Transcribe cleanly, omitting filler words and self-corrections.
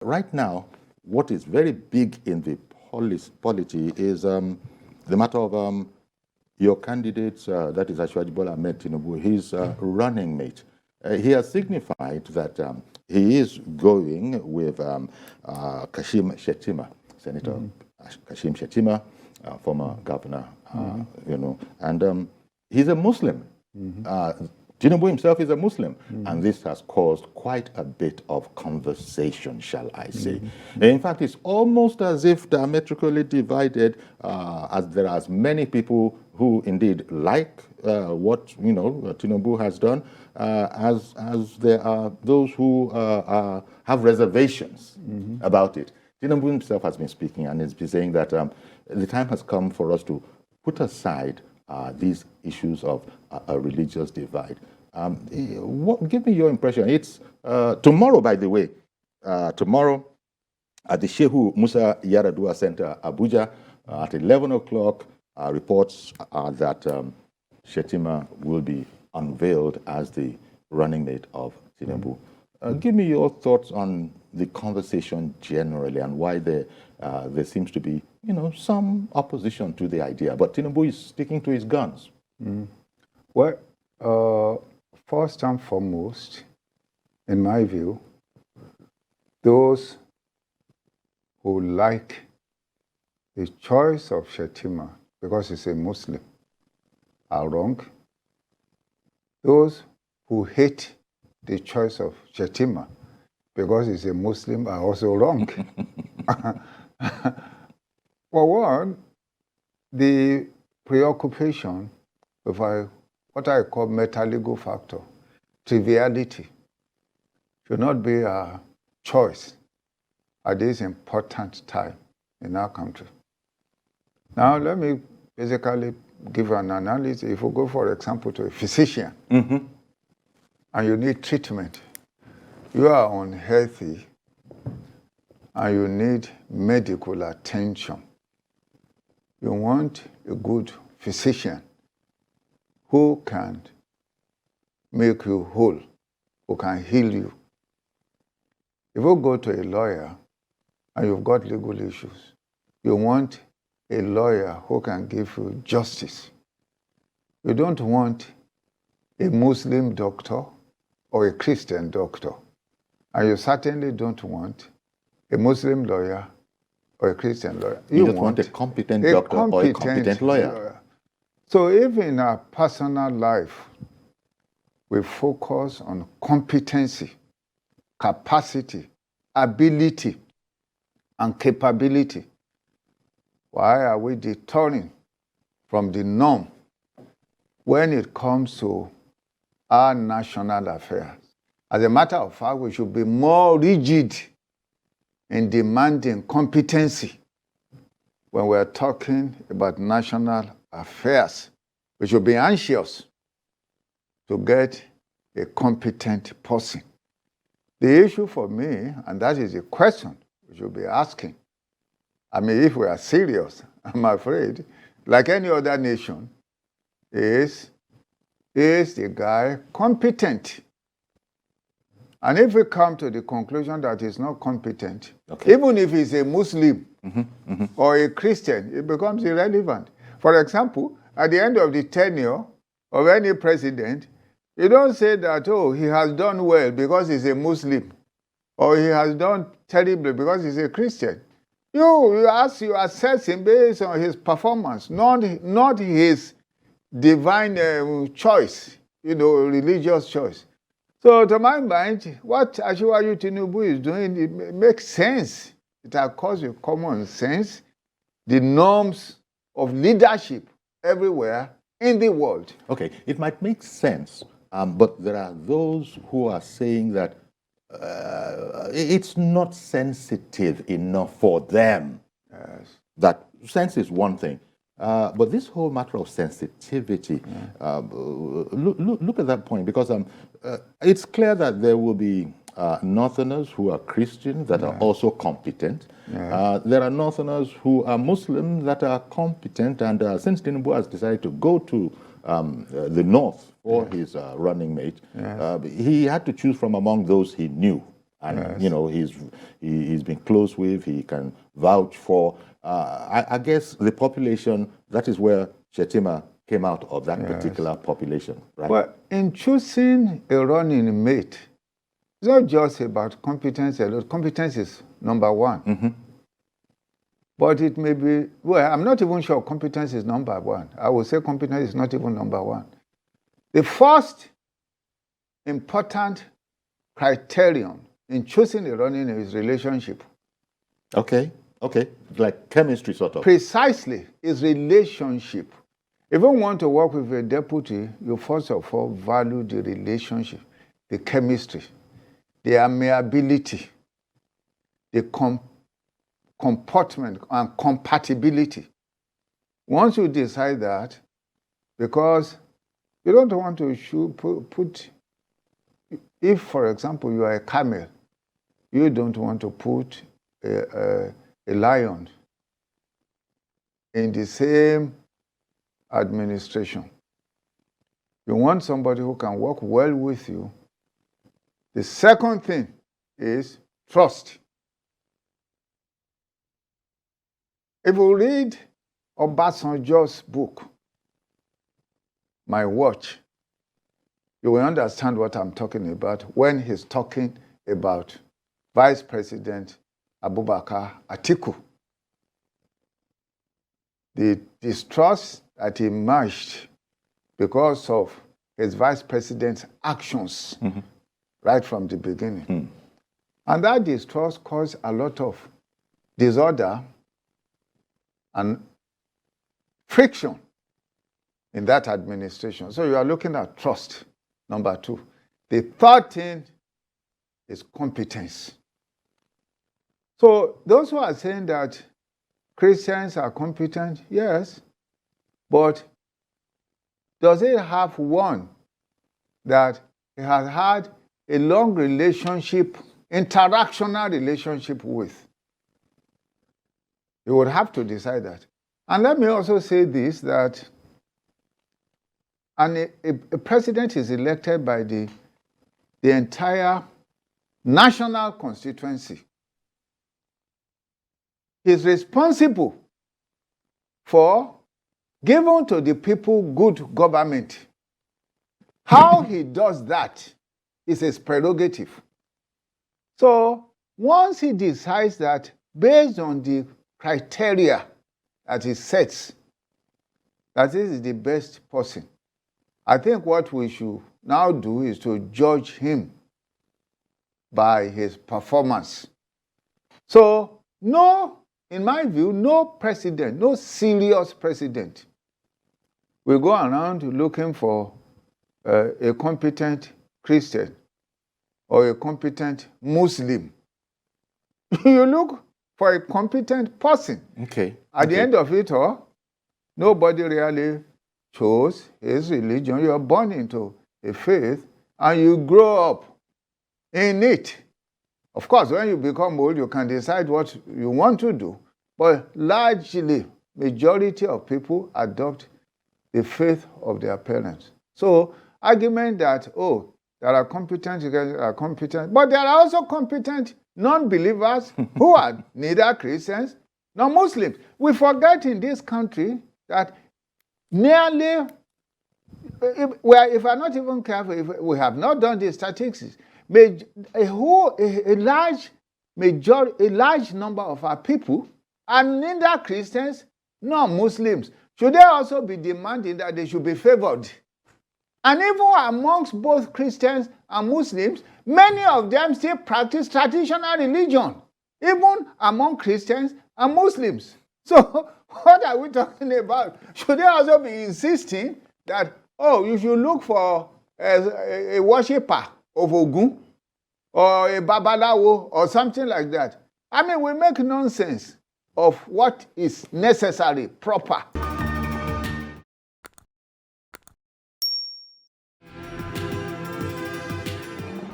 right now, what is very big in the polity is the matter of your candidate, that is Asiwaju Bola Ahmed Tinubu, his running mate. He has signified that he is going with Kashim Shettima, Senator Kashim Shettima, former governor, and he's a Muslim. Tinubu himself is a Muslim, and this has caused quite a bit of conversation, shall I say. In fact, it's almost as if diametrically divided, as there are as many people who indeed like what Tinubu has done, as there are those who have reservations about it. Tinubu himself has been speaking and has been saying that the time has come for us to put aside these issues of a religious divide. Give me your impression. It's tomorrow, by the way. Tomorrow at the Shehu Musa Yaradua Center, Abuja, at 11 o'clock, reports are that Shettima will be unveiled as the running mate of Tinubu. Give me your thoughts on the conversation generally and why there seems to be, some opposition to the idea, but Tinubu is sticking to his guns. Well, first and foremost, in my view, those who like the choice of Shettima because he's a Muslim are wrong. Those who hate the choice of Shettima because he's a Muslim are also wrong. For one, the preoccupation with what I call meta-legal factor, triviality, should not be a choice at this important time in our country. Now, let me basically give an analysis. If we go, for example, to a physician, and you need treatment, you are unhealthy, and you need medical attention. You want a good physician who can make you whole, who can heal you. If you go to a lawyer and you've got legal issues, you want a lawyer who can give you justice. You don't want a Muslim doctor or a Christian doctor. And you certainly don't want a Muslim lawyer or a Christian lawyer. You just want a competent doctor or a competent lawyer. So if in our personal life we focus on competency, capacity, ability, and capability, why are we deterring from the norm when it comes to our national affairs? As a matter of fact, we should be more rigid in demanding competency when we're talking about national affairs. We should be anxious to get a competent person. The issue for me, and that is the question we should be asking, I mean, if we are serious, I'm afraid, like any other nation, is the guy competent? And if we come to the conclusion that he's not competent, even if he's a Muslim or a Christian, it becomes irrelevant. For example, at the end of the tenure of any president, you don't say that, oh, he has done well because he's a Muslim, or he has done terribly because he's a Christian. You assess him based on his performance, not his divine choice, religious choice. So to my mind, what Asiwaju Tinubu is doing, it makes sense. It accords with common sense, the norms of leadership everywhere in the world. Okay, it might make sense, but there are those who are saying that it's not sensitive enough for them. Yes. That sense is one thing. But this whole matter of sensitivity, look at that point, because it's clear that there will be Northerners who are Christians that are also competent. There are Northerners who are Muslims that are competent, and since Tinubu has decided to go to the North for his running mate, he had to choose from among those he knew. and he's been close with, he can vouch for. I guess the population, that is where Shettima came out of, that particular population, right? Well, in choosing a running mate, it's not just about competence alone. Competence is number one. But it may be, well, I'm not even sure competence is number one. I would say competence is not even number one. The first important criterion in choosing a running is relationship. Okay. Like chemistry, sort of. Precisely, is relationship. If you want to work with a deputy, you first of all value the relationship, the chemistry, the amiability, the comportment and compatibility. Once you decide that, because you don't want to put, if, for example, you are a camel, you don't want to put a lion in the same administration. You want somebody who can work well with you. The second thing is trust. If you read Obasanjo's book, My Watch, you will understand what I'm talking about when he's talking about Vice President Abubakar Atiku. The distrust that emerged because of his vice president's actions right from the beginning. And that distrust caused a lot of disorder and friction in that administration. So you are looking at trust, number two. The third thing is competence. So those who are saying that Christians are competent, yes, but does it have one that he has had a long relationship, interactional relationship with? You would have to decide that. And let me also say this, that a president is elected by the entire national constituency. He's responsible for giving to the people good government. How he does that is his prerogative. So once he decides that, based on the criteria that he sets, that this is the best person, I think what we should now do is to judge him by his performance. So in my view, no president, no serious president will go around looking for a competent Christian or a competent Muslim. You look for a competent person. At the end of it all, nobody really chose his religion. You are born into a faith and you grow up in it. Of course, when you become old, you can decide what you want to do. But largely, majority of people adopt the faith of their parents. So, argument that, there are competent, there are competent, but there are also competent non-believers who are neither Christians nor Muslims. We forget in this country that nearly, if I'm not even careful, if we have not done the statistics, a large number of our people are neither Christians nor Muslims. Should they also be demanding that they should be favored? And even amongst both Christians and Muslims, many of them still practice traditional religion, even among Christians and Muslims. So what are we talking about? Should they also be insisting that, you should look for a worshipper of Ogun or a Babalawo or something like that? I mean, we make nonsense of what is necessary, proper.